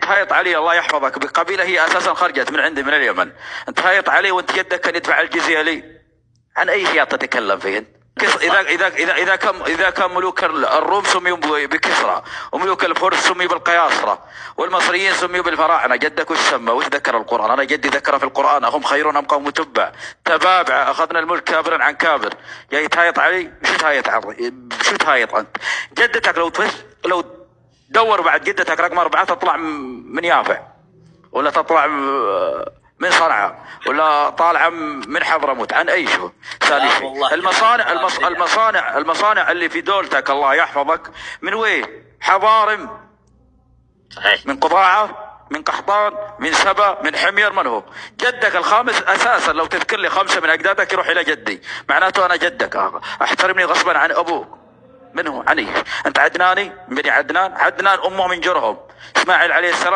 تهيط علي الله يحفظك بقبيلة هي أساسا خرجت من عندي من اليمن، أنت تهيط علي وأنت جدك كان يدفع الجزية لي. عن أي شيء تتكلم فيه؟ إذا كان ملوك الروم سميوا بكسرى، وملوك الفرس سميوا بالقياصرة، والمصريين سميوا بالفراعنة، جدك وش سمى؟ وش ذكر القرآن؟ أنا جدي ذكر في القرآن هم خيرون أم قوم تبع تبابع أخذنا الملك كابرا عن كابر. جاي تهيط علي؟ شو تهيط أنت؟ جدتك لو دور بعد جدتك رقم 4 تطلع من يافع، ولا تطلع من صنعاء، ولا طالعه من حضرموت. عن اي شو؟ ثاني شيء المصانع اللي في دولتك الله يحفظك من وين؟ حضارم، صحيح، من قضاعه، من قحطان، من سبا، من حمير. من هو؟ جدك الخامس اساسا. لو تذكر لي 5 من اجدادك يروح الى جدي، معناته انا جدك احترمني غصبا عن ابوك. من هو؟ عني انت عدناني من بني عدنان؟ عدنان امه من جرهم، اسماعيل عليه السلام